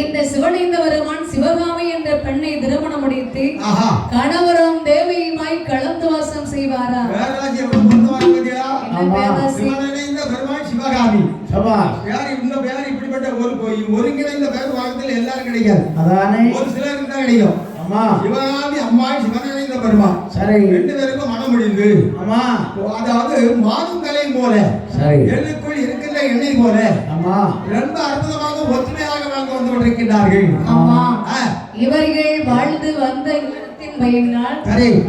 இந்த சிவனைந்த வருமான் சிவகாமி என்ற பெண்ணை திருமணம் முடித்து கணவரும் தேவியுமாய் கலந்து வாசம் செய்வாரா? சிவகாமி இப்படிப்பட்ட ஒருங்கிணைந்த பேர் வாழ்க்கையில் எல்லாரும் கிடைக்காது. ஒரு சிலருக்கு தான் கிடைக்கும். சிவகாமி அம்மா சிவனிணைந்த பெருமா சரி 2 பேருக்கும் மனம் முடிந்து அதாவது மாதும் கலை போல எள்ளுக்குள் இருக்கின்ற எண்ணெய் போல ரொம்ப அற்புதமாக ஒற்றுமையாக வாழ்ந்து வந்து கொண்டிருக்கிறார்கள். இவர்கள் வாழ்ந்து வந்த இடத்தின் பயனால்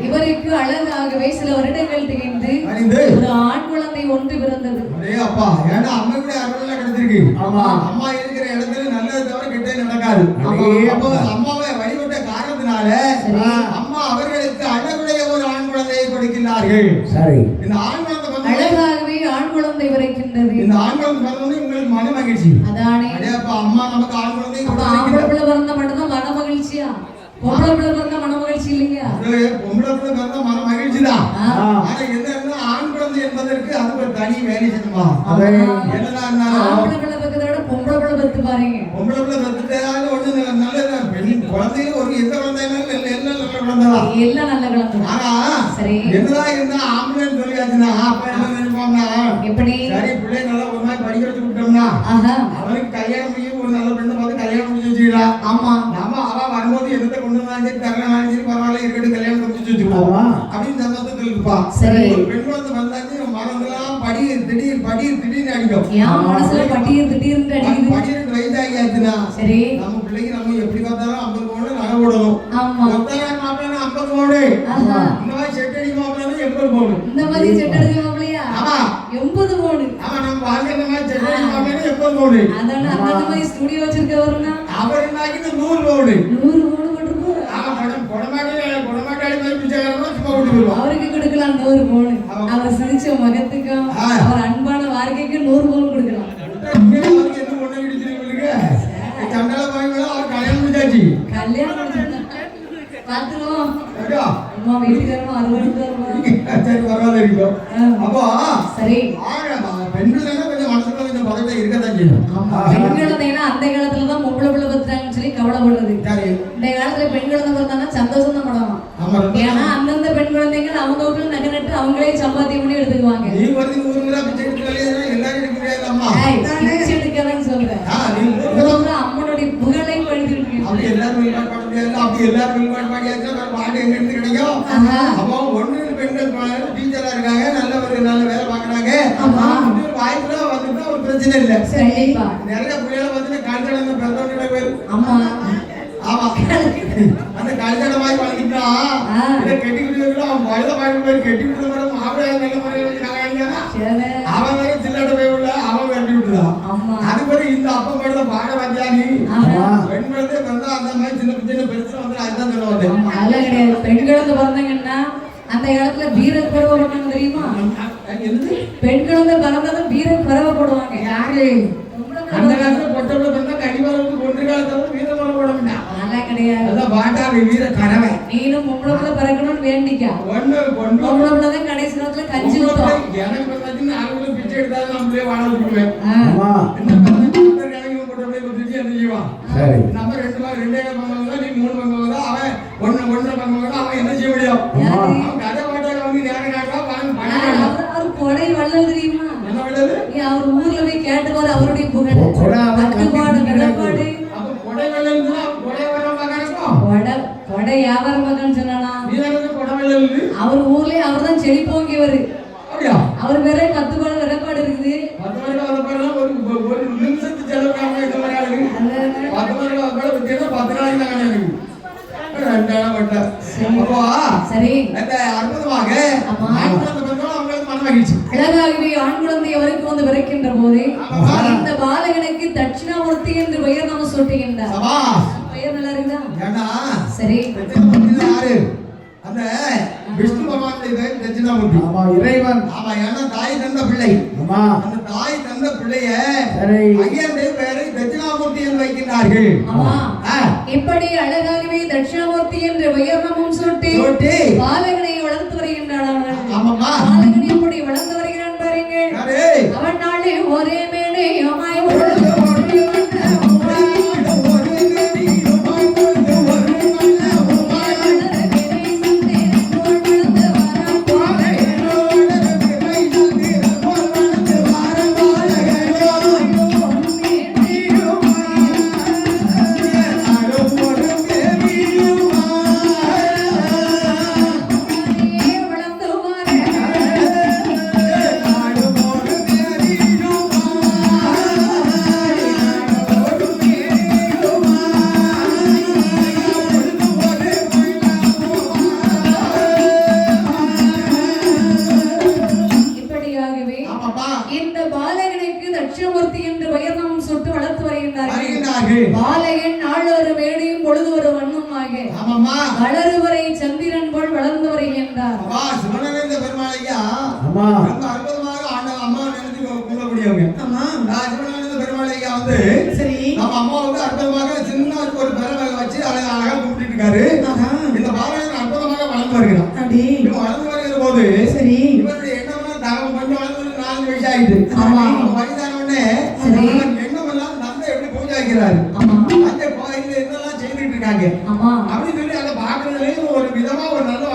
இவருக்கு அழகாகவே சில வருடங்கள் திகழ்ந்து ஒரு ஆண் குழந்தை ஒன்று பிறந்தது. அப்பா ஏன்னா அம்மையுடைய அருள் கிடைச்சிருக்கு. அம்மா இருக்கிற இடத்துல நல்லது தவிர கெட்டது நடக்காது. அம்மாவை வழிபட்ட காரணத்தினால அம்மா அவர்களுக்கு அழகுடைய ஒரு ஆண் குழந்தையை கொடுக்கிறார்கள். சரி இந்த ஆண் குழந்தை அழகாகவே ஆண் குழந்தை பிறக்கின்றது. இந்த ஆண் குழந்தை பிறந்தது உங்களுக்கு மன மகிழ்ச்சி அதானே? அம்மா நமக்கு ஆண் குழந்தை ஆம்பளை பிறந்த மட்டும்தான் மன மகிழ்ச்சியா? பொம்பளை பிறந்த மன மகிழ்ச்சி இல்லையா? பொம்பளை பிறந்த மன மகிழ்ச்சி தான். ஆனா என்ன ஆண் குழந்தை என்பதற்கு அது ஒரு தனி வேலை செய்யுமா? ஆம்பளை பிள்ளை பக்கத்தோட பொம்பளை பிள்ளை பத்து பாருங்க. பொம்பளை பிள்ளை பத்துட்டாலும் ஒண்ணு நல்லதான். பெண் குழந்தையில ஒரு எந்த குழந்தைனாலும் எல்லாம் நல்ல குழந்தைதான். எல்லாம் நல்ல குழந்தை. ஆனா சரி என்னதான் இருந்தா ஆம்பளைன்னு சொல்லியாச்சுன்னா அப்ப என்ன நினைப்போம்னா எப்படி சரி பிள்ளை நல்லா ஒரு மாதிரி படிக்க வச்சு விட்டோம்னா அவனுக்கு கல்யாணம் பண்ணி ஒரு நல்ல பெண்ணை பார்த்து கல்யாணம் பண்ணி வச்சுக்கலாம். ஆமா நம்ம அவ வரும்போது எந்த கொண்டு வந்தாலும் சரி தரலாம் சரி பரவாயில்ல இருக்கட்டும் கல்யாணம் முடிச்சு வச்சுக்குவோம் அப்படின்னு சந்தோஷத்தில் இருப்பா. சரி ஒரு பெண் குழந்தை வந்தாச்சு மறந்துலாம் திடீர்னு அடிக்கும். மனசுல திடீர்னு வயசாகியாச்சுன்னா சரி நம்ம பிள்ளைக்கு நம்ம எப்படி பார்த்தாலும் 50 பவுன் நகை போடணும். மொத்தம் மாப்பிள்ளை 50 பவுன் இந்த மாதிரி செட் அடிக்க மாப்பிள்ளை 80 பவுன் இந்த மாதிரி செட் அடிக்க மாப்பிள்ளையா? ஆமா 80 பவுன். ஆமா நம்ம வாழ்க்கை மாதிரி செட் அடிக்க மாப்பிள்ளை 80 பவுன். அதானே அந்த மாதிரி ஸ்டுடியோ வச்சிருக்கவருனா அவர் என்னாக்கிட்டு 100 பவுன் 100 பவுன் போட்டுருப்போம். ஆமா கொடமாட்டாடி மாதிரி பிச்சைக்காரனா சும்மா விட்டு போடுவோம். அவருக்கு கொடுக்கலாம் 100 பவுன். அவர் சிரிச்ச முகத்துக்கும் அவர் அன்பான வாழ்க்கைக்கு 100 பவுன் கொடுக்கலாம். அவருக்கு என்ன பொண்ணு கிடைச்சிருக்கு? சண்டால பாய்ங்களா அவர் கல்யாணம் முடிஞ்சாச்சு. கல்யாணம் பாத்துருவோம். அம்மா வீட்டுக்காரமா 60 சரி பரவாயில்ல இருக்கும். அப்போ சரி பெண்கள் கொஞ்சம் மனசுல கொஞ்சம் பதட்டம் இருக்கதான் செய்யும். பெண்கள் அந்த காலத்துல தான் பொம்பளை பிள்ளை பத்துறாங்கன்னு சொல்லி கவலைப்படுறது. இந்த காலத்துல பெண் குழந்தை பிறந்தாங்கன்னா சந்தோஷம் தான் படுவாங்க. ஏன்னா அந்தந்த பெண் குழந்தைகள் அவங்க வீட்டுல நகை நட்டு அவங்களே சம்பாத்தியம் பண்ணி எடுத்துக்குவாங்க. நீ வந்து 100 கிலோ பிச்சை எடுத்துக்கலாம் எல்லாரும் எடுக்க முடியாது. அம்மா பிச்சை எடுக்கலன்னு சொல்றேன். அம்மனுடைய புகழை படுத்திருக்கு. அப்படி எல்லாரும் விளையாட முடியாது. அப்படி எல்லாரும் விளையாட பாட்டு எங்க இருந்து கிடைக்கும்? அப்போ ஒன்று பெண்கள் டீச்சரா இருக்காங்க, நல்ல வேலை பாக்குறாங்க. வாய்ப்புல வந்துட்டா ஒரு பிரச்சனை இல்லை. நிறைய பிள்ளைகளை வந்து கல்யாணம் பிறந்தவங்க பேரு ஆமா அந்த கல்யாணம் வாய் வளர்க்கிட்டா இதை கெட்டி விடுவீங்களோ அவன் வயத வாய்ப்பு பேர் கெட்டி விடுற மாப்பிள்ளை நல்ல முறையில் அவன் வேற சில்லாட்ட போய் உள்ள அவன் கட்டி விட்டுதான். அது மாதிரி இந்த அப்பா மேல பாட வந்தானி பெண் குழந்தை பிறந்தா அந்த மாதிரி சின்ன பிரச்சனை வந்து அதுதான் சொல்ல வந்தேன். அதெல்லாம் கிடையாது. பெண் குழந்தை பிறந்தாங்கன்னா அந்த காலத்துல வீர பறவை போடுவாங்க தெரியுமா? பெண் குழந்தை பிறந்தாலும் வீர பறவை போடுவாங்க. யாரு அந்த காலத்துல பொட்டை பிறந்தா கடிவாளத்துக்கு கொண்டு காலத்துல வீர பறவை போட மாட்டான். அதெல்லாம் கிடையாது. அதான் பாட்டாங்க வீர கறவை. நீனும் பொம்பளை பிறக்கணும்னு வேண்டிக்கா. பொம்பளை தான் கடைசி நேரத்துல கஞ்சி ஊத்தும். எனக்கு பிறந்தாச்சுன்னு ஆளுங்களும் பிச்சை எடுத்தாலும் நம்மளே வாழ விட்டுருவேன். நம்ம ரெண்டே பங்கு நீ 3 பங்கு அவன் ஒன்று பங்கு அவன் என்ன செய்ய முடியும்? அவன் கதை பாட்டால வந்து நேரம் காட்டா அவர் கொடை வள்ளல் தெரியுமா? என்ன வள்ளல்? அவர் ஊர்ல போய் கேட்டுவாரு அவருடைய புகழ் கட்டுப்பாடு கடப்பாடு. அப்ப கொடை வள்ளல் அவன் கொடை வர மகனுக்கும் கொடை வியாபாரம் மகன் சொன்னானா? நீ எனக்கு கொடை வள்ளல் அவர் ஊர்லயே அவர் தான் செடி போங்கியவர். அப்படியா? அவர் வேற கத்துப்பாடு கடப்பாடு இருக்குது. 10 வருடம் ஒரு நிமிஷத்துக்கு செலவுக்காக இந்த மாதிரி ஆளுங்க 10 வருடம் கூட வித்தியாசம் 10 நாளைக்கு தான் எனக்கு சரி அந்த அற்புதமாக அவங்களுக்கு மன மகிழ்ச்சி அழகாகவே ஆண் குழந்தை அவருக்கு வந்து பிறக்கின்ற போது இந்த பாலகனுக்கு தட்சிணாமூர்த்தி என்று பெயர் நாம சொல்லுகின்றார். பெயர் நல்லா இருக்குதா? சரி யாரு? அந்த விஷ்ணு பகவானுடைய பெயர் தட்சிணாமூர்த்தி. ஆமா இறைவன். ஆமா ஏன்னா தாய் தந்த பிள்ளை. ஆமா அந்த தாய் தந்த பிள்ளைய ஐயனுடைய பெயரை தட்சிணாமூர்த்தி என்று வைக்கிறார்கள். ஆமா இப்படி அழகாகவே தட்சிணாமூர்த்தி என்று பெயர் நாமம் சுட்டி பாலகனை வளர்த்து வருகின்றார்கள். ஆமாம்மா பாலகனை எப்படி வளர்த்து வருகிறான் பாருங்க. அவன் நாளே ஒரே மேலே அமாய் பாலகன் நாளொரு மேடையும் பொழுது ஒரு வண்ணமாக வளருவரை சந்திரன் போல் வளர்ந்து வருகின்றார். சிவனேந்த பெருமாளையா ரொம்ப அற்புதமாக அம்மா நினைச்சு கூடக்கூடியவங்க. சிவனேந்த பெருமாளையா வந்து சரி நம்ம அம்மாவுக்கு அற்புதமாக சின்ன ஒரு பெருமை வச்சு அழகா கூப்பிட்டு இருக்காரு. இந்த பாலகன் அற்புதமாக வளர்ந்து வருகிறான். வளர்ந்து வருகிற போது சரி இவருடைய எண்ணம்னா தகம் கொஞ்சம் வளர்ந்து 4 வயசு ஆயிட்டு வயதான உடனே எண்ணமெல்லாம் நல்ல எப்படி பூஜை வைக்கிறாரு. அந்த கோயில்ல என்னெல்லாம் செய்துட்டு இருக்காங்க அப்படின்னு சொல்லி அதை பாக்குறதுலயே ஒரு விதமா ஒரு நல்ல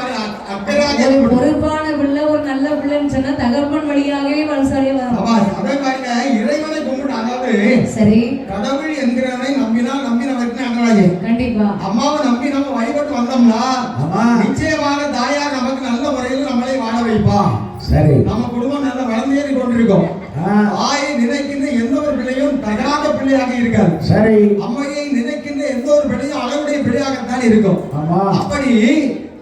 பொறுப்பான பிள்ளை ஒரு நல்ல பிள்ளைன்னு சொன்னா தகப்பன் வழியாகவே வளசாலியா வரும். அதே பாருங்க இறைவனை கும்பிட்டு அதாவது சரி கடவுள் என்கிறவனை நம்பினவருக்கு அங்கராஜே கண்டிப்பா அம்மாவை நம்பி நம்ம வழிபட்டு வந்தோம்னா நிச்சயமாக தாயார் நமக்கு நல்ல முறையில் நம்மளை வாழ வைப்பா. சரி நம்ம குடும்பம் நல்லா வளர்ந்தேறி கொண்டிருக்கோம். தாயை நினைக்கின்ற எந்த ஒரு பிள்ளையும் தகாத பிள்ளையாக இருக்காது. சரி அம்மையை நினைக்கின்ற எந்த ஒரு பிள்ளையும் அளவுடைய பிள்ளையாகத்தான் இருக்கும். அப்படி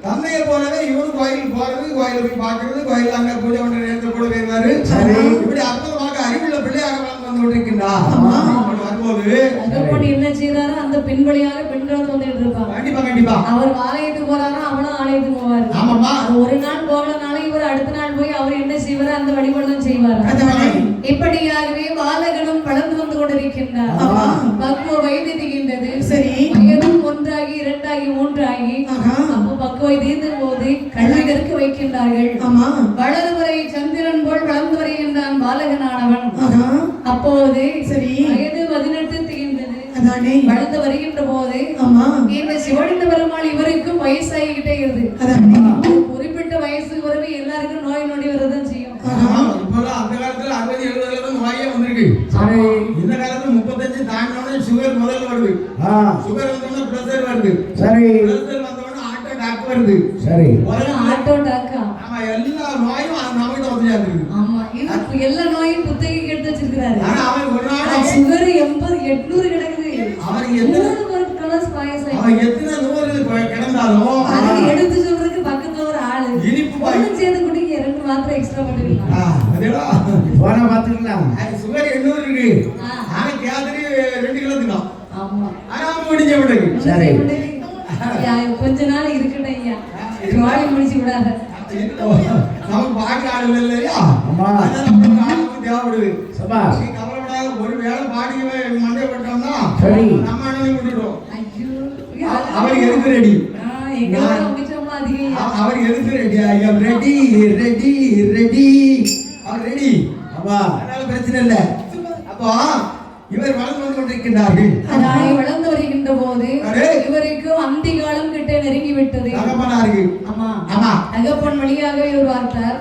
தந்தையை போலவே இவரும் கோயில் போறது, கோயில போய் பார்க்கறது, கோயில் அங்க பூஜை பண்ற நேரத்தில் கூட வருவாரு. இப்படி அற்புதமாக அறிவுள்ள பிள்ளையாக வளர்ந்து வந்து கொண்டிருக்கின்றார். வரும்போது என்ன செய்யறாரு அந்த பெண் வழியாக பெண்கள் வந்துட்டு இருப்பாங்க. கண்டிப்பா கண்டிப்பா அவர் ஆலயத்துக்கு போறாரா அவனும் ஆலயத்துக்கு போவாரு. ஆமாமா ஒரு நாள் போகலனால இவர் அடுத்த நாள் போய் அவர் என்ன செய்வாரு அந்த வழிபாடு செய்வார். இப்படியாகவே பாலகனும் வளர்ந்து வந்து கொண்டிருக்கின்றார். பக்குவ வயது தீர்ந்தது. சரி வயதும் 1 ஆகி 2 ஆகி 3 ஆகி அப்போ பக்குவ தீர்ந்த போது கல்வி கற்க வைக்கின்றார்கள். வளருவரை சந்திரன் போல் வளர்ந்து வருகின்றான் பாலகனானவன். அப்போது சரி வயது 18 தீர்ந்தது. வளர்ந்து வருகின்ற போது இந்த சிவனின் பெருமாள் இவருக்கும் வயசாகிக்கிட்டே இருக்குது. குறிப்பிட்ட வயசுக்கு வரவே எல்லாருக்கும் நோய் நொடி வரதான் செய்யும். அந்த காலத்துல 60-70 நோயே வந்திருக்கு. இந்த காலத்துல 35 தாண்டினோட சுகர் முதல்ல வருது. சுகர் வந்தோடனே பிரஷர் வருது. சரி பிரஷர் வந்தோடனே ஆட்டோ டாக் வருது. சரி ஆட்டோ டாக்கா ஆமா எல்லா நோயும் நமக்கு வந்து இருக்கு. ஆமா இது எல்லா நோயும் புத்தகை எடுத்து வச்சிருக்காரு. ஆனா அவன் ஒரு நாள் சுகர் 80-800 கிடக்குது. அவருக்கு எத்தனை கிடந்தாலும் அதை எடுத்து சொல்றதுக்கு பக்கத்துல ஒரு ஆளு இனிப்பு சேர்ந்து குடிக்க 2 மாத்திரை எக்ஸ்ட்ரா பண்ணிருக்காங்க. போனா பாத்துக்கலாம் சுகர் 800 இருக்கு. ஆனா கேதரி 2 கிலோ தினம். ஆமா ஆனா முடிஞ்ச விடுங்க. சரி கொஞ்ச நாள் இருக்கட்டும் ஐயா வாடி முடிச்சு விடாத. நமக்கு பாக்க ஆளு இல்லையா? ஆமா அதான் நமக்கு ஆளுக்கு தேவைப்படுது. சபா கவலைப்படாத ஒரு வேளை பாடி மண்டை போட்டோம்னா சரி நம்ம அண்ணனை விட்டுட்டோம். அவருக்கு எதுக்கு ரெடி? அவருக்கு எதுக்கு ready? I am ready ready ready. அவர் ரெடி. ஆமா அதனால பிரச்சனை இல்லை. அப்போ இவர் வளர்ந்து வந்து கொண்டிருக்கின்றார்கள். நாளை வளர்ந்து வருகின்ற போது இவருக்கு அந்தி காலம் கிட்ட நெருங்கி விட்டது. ஆமா தகப்பன் வழியாக இவர் பார்த்தார்.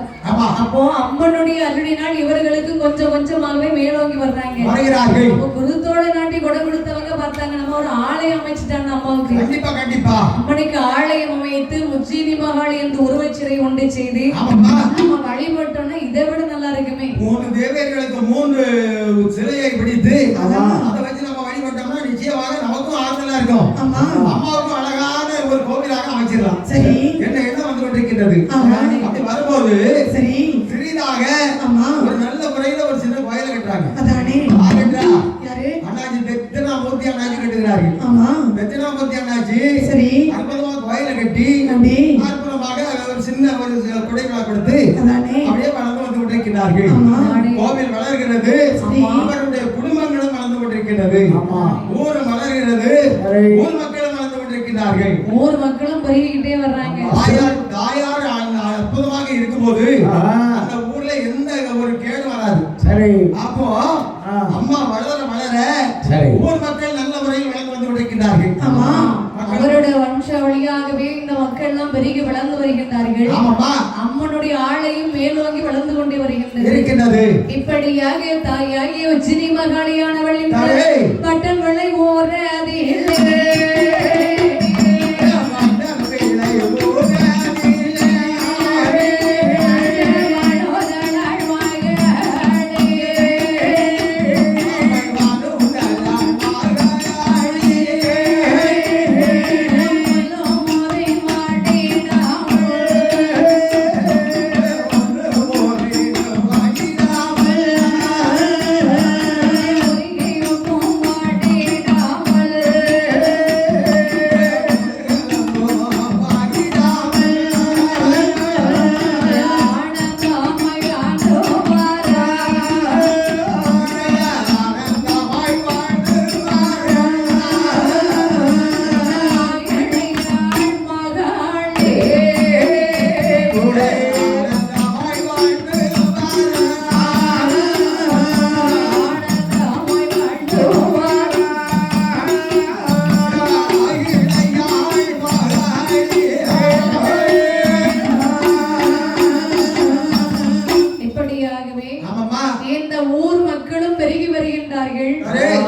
அப்போ அம்மனுடைய அருளினால் இவர்களுக்கு கொஞ்சம் கொஞ்சமாகவே மேலோங்கி வர்றாங்க. அப்போ குருத்தோட நாட்டி கொடை கொடுத்தவங்க பார்த்தாங்க, நம்ம ஒரு ஆலயம் அமைச்சுட்டாங்க அம்மாவுக்கு. கண்டிப்பா அம்மனுக்கு ஆலயம் அமைத்து உஜ்ஜயினி மகாளி என்று உருவச்சிறை ஒன்றை செய்து நம்ம வழிபட்டோம்னா இதை விட நல்லா இருக்குமே. 3 தேவர்களுக்கு 3 சிலையை பிடித்து அதை வச்சு நம்ம வழிபட்டோம்னா நிச்சயமாக நமக்கும் ஆறுதலா இருக்கும். அம்மாவுக்கும் அழகான ஒரு கோவிலாக அமைச்சிடலாம். சரி, என்ன எண்ணம் வந்து கொண்டிருக்கின்றது. அப்படி வரும்போது சரி சிறிதாக ஒரு நல்ல முறையில ஒரு சின்ன கோயிலை கட்டுறாங்க. அதானே யாரு? அண்ணாச்சி தட்சிணாமூர்த்தி அண்ணாச்சி கட்டுகிறார்கள். தட்சிணாமூர்த்தி அண்ணாச்சி சரி அற்புதமா கோயிலை கட்டி அற்புதமாக ஒரு சின்ன ஒரு குடைவிழா கொடுத்து அப்படியே வளர்ந்து வந்து கொண்டிருக்கிறார்கள். கோவில் வளர்கிறது, அவருடைய குடும்பங்களும் வளர்ந்து கொண்டிருக்கிறது, ஊர் வளர்கிறது, ஊர் மக்களும் வளர்ந்து கொண்டிருக்கிறார்கள். ஊர் மக்களும் பெருகிக்கிட்டே வர்றாங்க. தாயார் அற்புதமாக இருக்கும்போது அந்த ஊர்ல எந்த ஒரு கேடு வராது. சரி, அப்போ அம்மா வளர வளர ஊர் மக்கள் நல்ல முறையில் வளர்ந்து வந்து கொண்டிருக்கிறார்கள். அவருடைய வம்சாவளியாகவே இந்த மக்கள் எல்லாம் பெருகி வளர்ந்து வருகின்றார்கள். அம்மனுடைய ஆளையும் மேலோங்கி வளர்ந்து கொண்டே வருகின்றது. இப்படியாக தாயாகிய உஜ்ஜயினி மகாளியானவள் பட்டன் வளை ஓரதில்லை.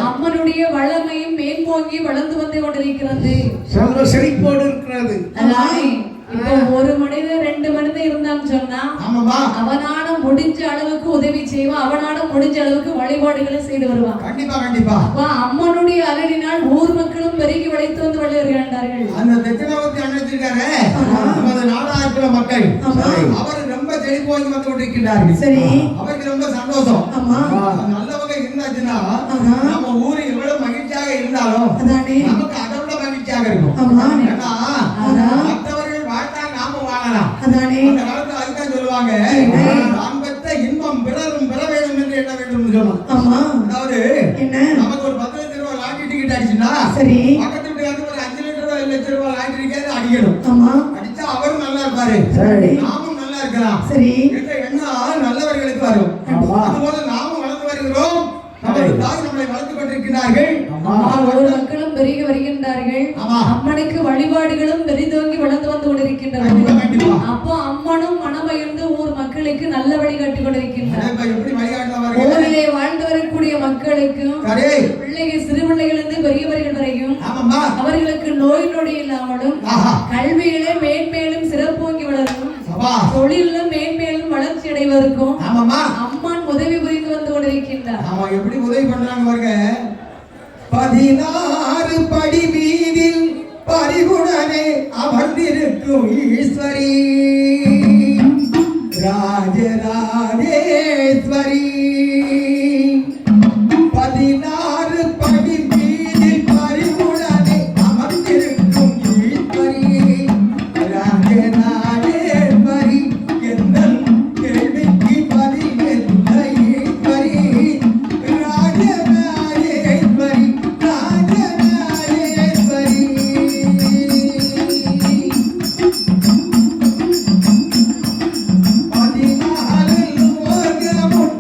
அம்மனுடைய வளமையும் மேம்போங்கி வளர்ந்து வந்து கொண்டிருக்கிறது. செல்வ செழிப்போடு இருக்கிறது. இப்போ ஒரு மனிதன் 2 மனிதன் இருந்தான்னு சொன்னா அவனால முடிஞ்ச அளவுக்கு உதவி செய்வான், அவனால முடிஞ்ச அளவுக்கு வழிபாடுகளை செய்து வருவான். கண்டிப்பா கண்டிப்பா. அம்மனுடைய அருளினால் ஊர் மக்களும் பெருகி வளைத்து வந்து வருகிறார்கள். அந்த தட்சிணாமூர்த்தி அண்ணாச்சிருக்காரு நமது நாடாளுமன்ற மக்கள் அவர் ரொம்ப செழிப்பு வாங்கி வந்து கொண்டிருக்கிறார்கள். சரி, அவருக்கு ரொம்ப சந்தோஷம். நல்லவங்க இருந்தாச்சுன்னா நம்ம ஊரு எவ்வளவு மகிழ்ச்சியாக இருந்தாலும் நமக்கு அதை விட மகிழ்ச்சியாக இருக்கும். மற்றவர்கள் வாழ்ந்தால் நாம வாழலாம். அந்த காலத்துல அதுதான் சொல்லுவாங்க, நான் பெற்ற இன்பம் பிறரும் பெற வேண்டும் என்று எண்ண வேண்டும் சொல்லுவாங்க. அதாவது நமக்கு ஒரு 10 லட்சம் ரூபாய் லாட்டரி டிக்கெட் அடிச்சுன்னா சரி பக்கத்து வீட்டுக்கு ஒரு 5 லட்சம் ரூபாய் லாட்டரி டிக்கெட் அடிக்கணும். அடிச்சா அவரும் நல்லா இருப்பாரு, நாமும் நல்லா இருக்கலாம். சரி, என்ற எண்ணம் நல்லவர்களுக்கு வரும். அதுபோல நாமும் வளர்ந்து வருகிறோம், நம்மளை வளர்த்து கொண்டிருக்கிறார்கள். மக்களும் பெருகி வருகின்றார்கள். அம்மனுக்கு வழிபாடுகளும் பெரிதோங்கி வளர்ந்து வந்து கொண்டிருக்கின்றனர். அப்போ அம்மனும் மனமகிழ்ந்து ஊர் மக்களுக்கு நல்ல வழிகாட்டி கொண்டிருக்கின்றார். ஊரிலே வாழ்ந்து வரக்கூடிய மக்களுக்கும் பிள்ளைகள் சிறு பிள்ளைகளிலிருந்து பெரியவர்கள் வரையும் அவர்களுக்கு நோய் நொடி இல்லாமலும் கல்வியிலே மேன்மேலும் சிறப்போங்கி வளரும், தொழிலும் மேன்மேலும் வளர்ச்சி அடைவதற்கும் அம்மன் உதவி புரிந்து வந்து கொண்டிருக்கின்றார். எப்படி உதவி பண்றாங்க பாருங்க. 16 படி மீதில் பரிகுணனே அமர்ந்திருக்கும் ஈஸ்வரி ராஜராஜேஸ்வரி. 16 படி மீதில் பரிகுணனே அமர்ந்திருக்கும் ஈஸ்வரி ராஜராஜேஸ்வரி. எந்தன் கேள்விக்கு பதில் என்ன ஈஸ்வரி ராஜராஜேஸ்வரி ராஜராஜேஸ்வரி. 14 லோகமும்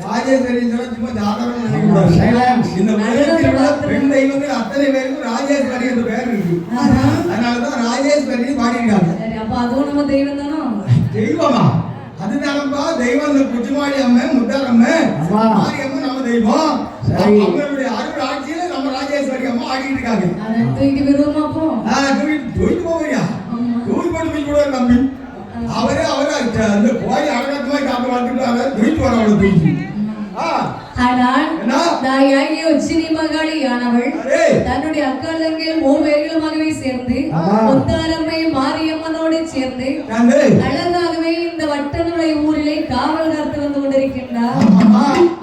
ராஜேஸ்வரி சும்மா ஜாதகம் நினைக்கக்கூடாது. இந்த உலகத்தில் உள்ள பெண் தெய்வங்கள் அத்தனை பேருக்கும் ராஜேஸ்வரி என்ற பெயர் இருக்கு. அதனாலதான் ராஜேஸ்வரி பாடியிருக்காங்க. அப்ப அதுவும் நம்ம தெய்வம் தானோ? தெய்வமா? அதுதானப்பா தெய்வம். இந்த குச்சிமாடி அம்மை, முத்தாரம்மை, மாரியம்மன் நம்ம தெய்வம். அவங்களுடைய அருள் ஆட்சியில நம்ம ராஜேஸ்வரி அம்மா ஆடிட்டு இருக்காங்க. தூக்கிட்டு போயிருவோமா அப்போ? தூக்கிட்டு போவியா? தூக்கி போட்டு போய் கூட தம்பி அவரே அந்த கோயில் அடக்கத்துமாய் காப்பு வாழ்ந்துட்டு தூக்கிட்டு வர அவளை தூக்கி. ஆனால் தாயாகிய உச்சினி மகாளியானவள் தன்னுடைய அக்காலங்கள் மூவேர்களுமாகவே சேர்ந்து முத்தாரம்மை மாரியம்மனோடு சேர்ந்து அழகாகவே இந்த வட்டநுழை ஊரிலே காவல் காத்து வந்து கொண்டிருக்கின்றார்.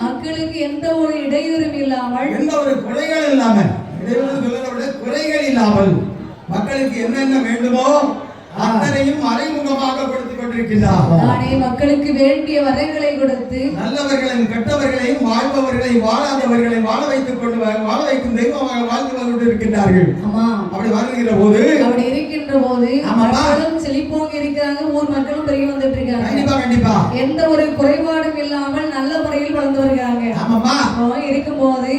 மக்களுக்கு எந்த ஒரு இடையூறும் இல்லாமல், எந்த ஒரு குறைகள் இல்லாமல், இடையூறு சொல்வதை விட குறைகள் இல்லாமல் மக்களுக்கு என்னென்ன வேண்டுமோ அத்தனையும் மறைமுகமாக கொடுத்து கொண்டிருக்கிறார். நானே மக்களுக்கு வேண்டிய வரங்களை கொடுத்து நல்லவர்களையும் கெட்டவர்களையும் வாழ்பவர்களையும் வாழாதவர்களையும் வாழ வைக்கும் தெய்வமாக வாழ்ந்து கொண்டிருக்கின்றார்கள். அப்படி வருகிற போது மக்களும் செழிப்போங்க இருக்கிறாங்க, ஊர் மக்களும் பெருகி வந்துட்டு இருக்காங்க. கண்டிப்பா கண்டிப்பா எந்த ஒரு குறைபாடும் இல்லாமல் நல்ல முறையில் வளர்ந்து வருகிறாங்க. இருக்கும் போது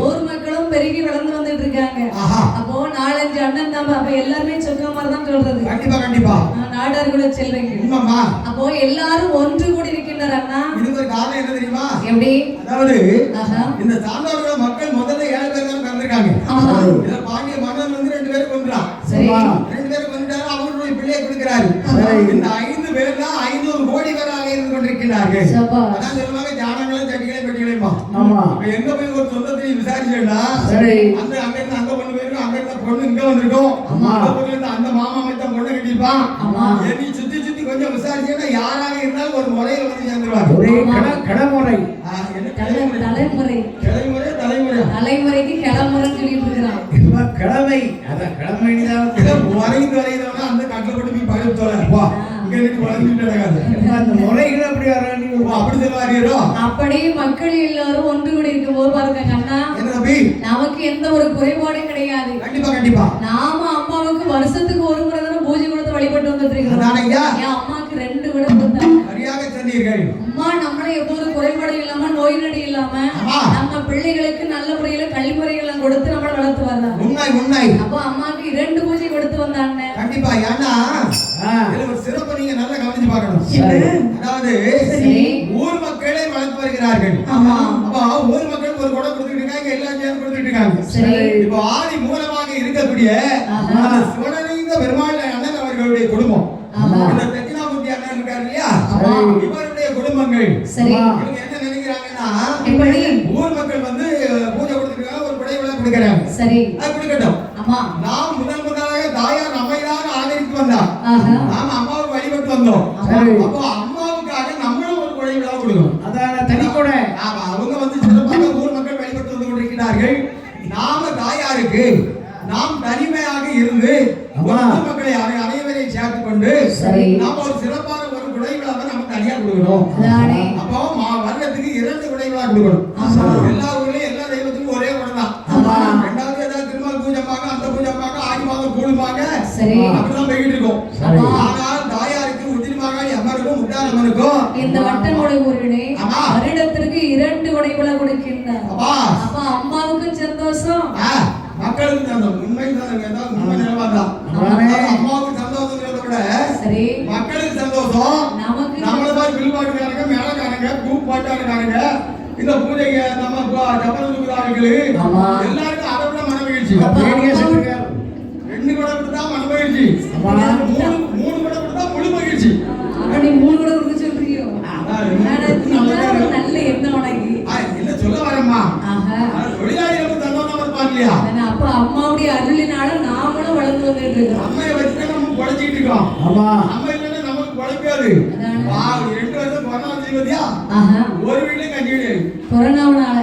ஊர் மக்களும் பெருகி வளர்ந்து வந்துட்டு இருக்காங்க. அப்போ 4-5 அண்ணன் தான். அப்ப எல்லாருமே சொக்க மாதிரி தான் சொல்றது. கண்டிப்பா கண்டிப்பா நாடார்கள செல்வங்க. அப்போ எல்லாரும் ஒன்று கூடி இருக்கின்றனர். அண்ணா இதுக்கு ஒரு காரணம் என்ன தெரியுமா? எப்படி? அதாவது இந்த சான்றோர்கள் மக்கள் முதல்ல 7 பேர் தான் பிறந்திருக்காங்க. இதுல பாண்டிய மன்னன் வந்து 2 பேரை கொன்றான். சரி, 2 பேரை கொன்றாரு. அவங்களுடைய பிள்ளையை கொடுக்கிறாரு. இந்த 5 பேர் தான் 500 கோடி பேராக இருந்து கொண்டிருக்கிறார்கள். அதான் சொல்லுவாங்க ஜானங்களும் சட்டிகளையும் பெட்டிகளையுமா. ஆமா, எங்க போய் ஒரு சொந்தத்தை விசாரிச்சேன்னா அந்த அங்க இருந்து அங்க பொண்ணு போயிருக்கோம், அங்க இருந்த பொண்ணு இங்க வந்திருக்கோம், அந்த மாமா மச்சான் பொண்ணு கட்டிருப்பான். நீ சுத்தி சுத்தி கொஞ்சம் விசாரிச்சேன்னா யாராக இருந்தாலும் ஒரு முறையில வந்து சேர்ந்துருவாங்க. ஒரே கடமுறை. தலைமுறை தலைமுறை தலைமுறை தலைமுறைக்கு கிளமுறைன்னு சொல்லிட்டு இருக்கிறான். கிழமை அதான் கிழமை வரைந்து வரைந்தவனா அந்த கட்டில போட்டு போய் பயம் தோலப்பா இங்க இருந்து வளர்ந்துட்டு அந்த முறைகள் அப்படி அப்படி சொல்லுவாரோ. அப்படி மக்கள் எல்லாரும் ஒன்று கூடி இருக்கும் போது பாருங்க அண்ணா, நமக்கு எந்த ஒரு குறைபாடும் கிடையாது. கண்டிப்பா கண்டிப்பா நாம அம்மாவுக்கு வருஷத்துக்கு ஒரு முறை தானே பூஜை கொடுத்து வழிபட்டு வந்துட்டு இருக்கோம். என் அம்மாவுக்கு 2 விட கொடுத்தாங்க. சரியாக சொன்னீர்கள். அம்மா நம்மள எப்போது குறைபாடு இல்லாம நோய் நொடி இல்லாம நம்ம பிள்ளைகளுக்கு நல்ல முறையில கல்விமுறைகள் கொடுத்து நம்மள வளர்த்து வந்தாங்க. உண்மை உண்மை. அப்போ அம்மாவுக்கு 2 பூஜை கொடுத்து வந்தாங்க. கண்டிப்பா. ஏன்னா இதுல ஒரு சிறப்பு நீங்க நல்லா கவனிச்சு பார்க்கணும். அதாவது ஊர் மக்களே வளர்த்து வருகிறார்கள். அப்போ ஊர் மக்கள் ஒரு குடம் கொடுத்துட்டு இருக்காங்க, எல்லாம் சேர்ந்து கொடுத்துட்டு இருக்காங்க. இப்போ ஆதி மூலமாக இருக்கக்கூடிய சிவனலிங்க பெருமாள் அண்ணன் அவர்களுடைய குடும்பம், இந்த தட்சிணாமூர்த்தி அண்ணன் இருக்காரு இல்லையா, இவருடைய குடும்பங்கள் இவங்க என்ன நினைக்கிறாங்கன்னா ஊர் மக்கள் வந்து பூஜை கொடுத்துருக்காங்க, ஒரு குடை விழா கொடுக்கிறாங்க. சரி, அது கொடுக்கட்டும். நாம் முதலாக தாயார் நம்மைதான் ஆதரித்து வந்தார். நாம அம்மாவுக்கு வழிபட்டு வந்தோம். அப்போ அம்மாவுக்காக நம்மளும் ஒரு குடை விழா கொடுக்கணும். அதான தனி கொடை. அவங்க வந்து சிறப்பாக ஊர் மக்கள் வழிபட்டு வந்து கொண்டிருக்கிறார்கள். நாம தாயாருக்கு நாம் தனிமையாக இருந்து ஊர் மக்களை அனைவரையும் சேர்த்து கொண்டு நாம ஒரு சிறப்பான ஒரு குடை விழாவை நம்ம தனியா கொடுக்கணும். அப்போ வருடத்துக்கு 2 குடை விழா கொடுக்கணும். எல்லா ஊர்லயும் எல்லா தெய்வத்துக்கும் ஒரே குடம் தான். 2வது ஏதாவது திருமால் பூஜைப்பாங்க, அந்த பூஜைப்பாங்க, ஆடி மாதம் கூடுவாங்க, அப்படிதான் போய்கிட்டு இருக்கும். ஆனால் தாயாருக்கு உச்சினி மகாளி அம்மனுக்கும் முத்தாரம்மனுக்கும் இந்த வட்டனுடைய ஊரிலே வருடத்திற்கு 2 குடை விழா கொடுக்கின்றார். அப்ப அம்மாவுக்கு சந்தோஷம், மக்களுக்கு சந்தோஷம். உண்மை தான், உண்மை நிலவாதான். அம்மாவுக்கு சந்தோஷங்கிறத விட மக்களுக்கு சந்தோஷம். நம்மள மாதிரி வில்பாட்டுக்காரங்க, மேலக்காரங்க, பூப்பாட்டாருக்காரங்க, இந்த பூஜைக்கு நம்ம ஜப்பரந்துக்காரர்கள் எல்லாருக்கும் அதை விட மனமகிழ்ச்சி. 2 குடம் கொடுத்தா மனமகிழ்ச்சி, 3 குடம் கொடுத்தா முழு மகிழ்ச்சி. 3 குடம் கொடுக்க சொல்றீங்க, நல்ல எண்ணம் உனக்கு. இல்ல சொல்ல வரேம்மா, தொழிலாளிகளுக்கு சந்தோஷமா இருப்பாங்க இல்லையா. அப்ப அம்மாவுடைய அருளினால நாமளும் வளர்ந்து வந்துட்டு இருக்கோம். அம்மையை வச்சுதான் நம்ம குழைச்சிட்டு இருக்கோம். அம்மா இல்லைன்னா நமக்கு குழைக்காது. 2 வருஷம் கொரோனா ஒரு வீட்லயும் கஞ்சி கிடையாது. கொரோனாவுனால